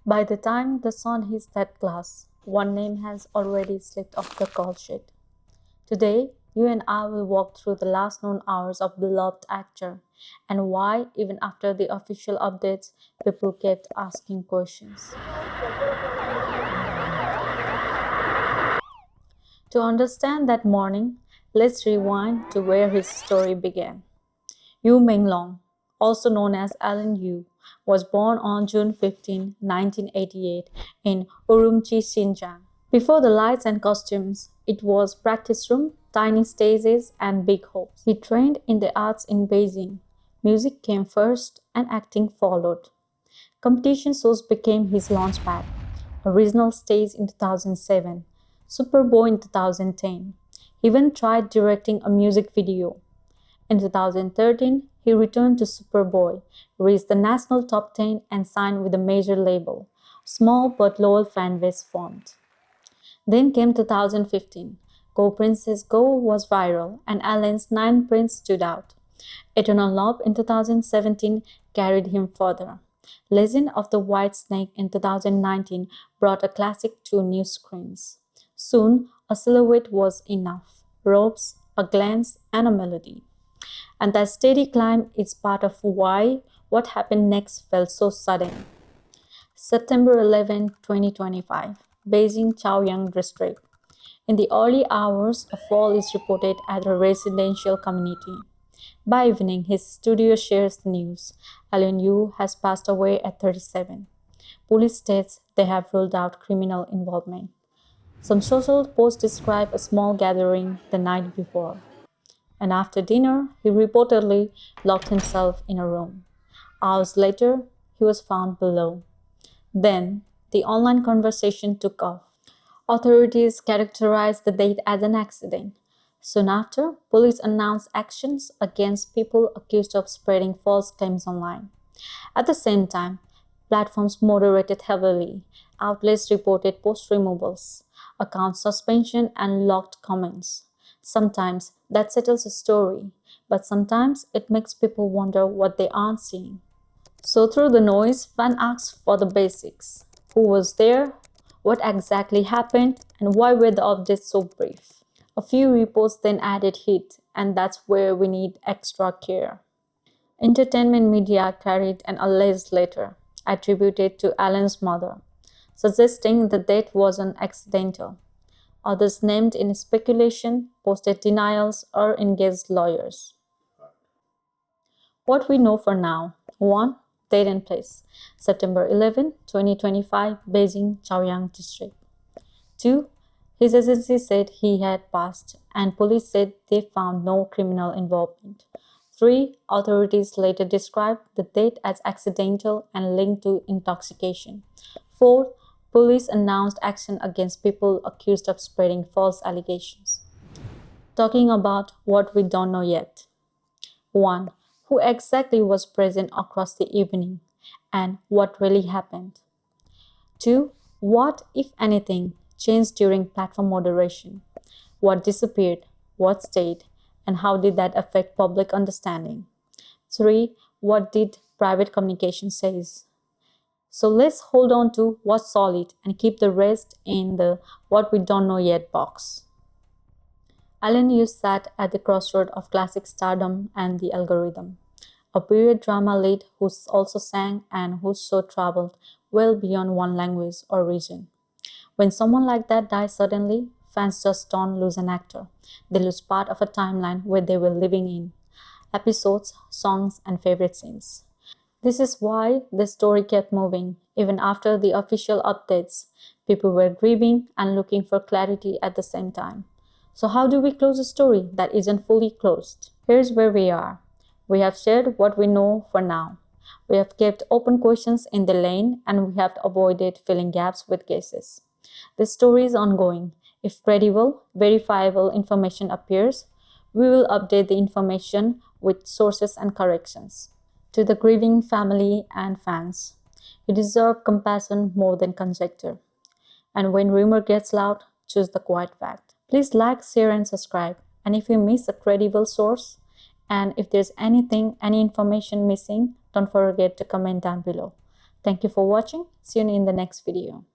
By the time the sun hits that glass, one name has already slipped off the call sheet. Today, you and I will walk through the last known hours of beloved actor and why, even after the official updates, people kept asking questions. To understand that morning, let's rewind to where his story began. Yu Menglong, also known as Alan Yu, was born on June 15, 1988 in Urumqi, Xinjiang. Before the lights and costumes, it was practice room, tiny stages, and big hopes. He trained in the arts in Beijing. Music came first and acting followed. Competition shows became his launchpad. A regional stage in 2007, Super Bowl in 2010. He even tried directing a music video. In 2013, he returned to Superboy, reached the national top 10 and signed with a major label. Small but loyal fan base formed. Then came 2015. Go Princess Go was viral and Alan's Nine Prince stood out. Eternal Love in 2017 carried him further. Legend of the White Snake in 2019 brought a classic to new screens. Soon, a silhouette was enough. Ropes, a glance, and a melody. And that steady climb is part of why what happened next felt so sudden. September 11, 2025, Beijing Chaoyang district. In the early hours, a fall is reported at a residential community. By evening, his studio shares the news. Alan Yu has passed away at 37. Police states they have ruled out criminal involvement. Some social posts describe a small gathering the night before. And after dinner, he reportedly locked himself in a room. Hours later, he was found below. Then, the online conversation took off. Authorities characterized the date as an accident. Soon after, police announced actions against people accused of spreading false claims online. At the same time, platforms moderated heavily. Outlets reported post removals, account suspension, and locked comments. Sometimes that settles a story, but sometimes it makes people wonder what they aren't seeing. So through the noise, fan asked for the basics. Who was there? What exactly happened? And why were the updates so brief? A few reports then added heat, and that's where we need extra care. Entertainment media carried an alleged letter attributed to Alan's mother, suggesting the death wasn't accidental. Others named in speculation posted denials or engaged lawyers. What we know for now: 1. Date and place: September 11, 2025, Beijing, Chaoyang district. 2. His agency said he had passed, and police said they found no criminal involvement. 3. Authorities later described the death as accidental and linked to intoxication. 4. Police announced action against people accused of spreading false allegations. Talking about what we don't know yet. 1. Who exactly was present across the evening, and what really happened? 2. What, if anything, changed during platform moderation? What disappeared? What stayed? And how did that affect public understanding? 3. What did private communication say? So let's hold on to what's solid and keep the rest in the what we don't know yet box. Alan Yu sat at the crossroad of classic stardom and the algorithm. A period drama lead who also sang and whose show traveled well beyond one language or region. When someone like that dies suddenly, fans just don't lose an actor. They lose part of a timeline where they were living in. Episodes, songs, and favorite scenes. This is why the story kept moving. Even after the official updates, people were grieving and looking for clarity at the same time. So how do we close a story that isn't fully closed? Here's where we are. We have shared what we know for now. We have kept open questions in the lane, and we have avoided filling gaps with guesses. This story is ongoing. If credible, verifiable information appears, we will update the information with sources and corrections. To the grieving family and fans, you deserve compassion more than conjecture. And when rumor gets loud, choose the quiet fact. Please like, share, and subscribe. And if you miss a credible source, and if there's any information missing, don't forget to comment down below. Thank you for watching. See you in the next video.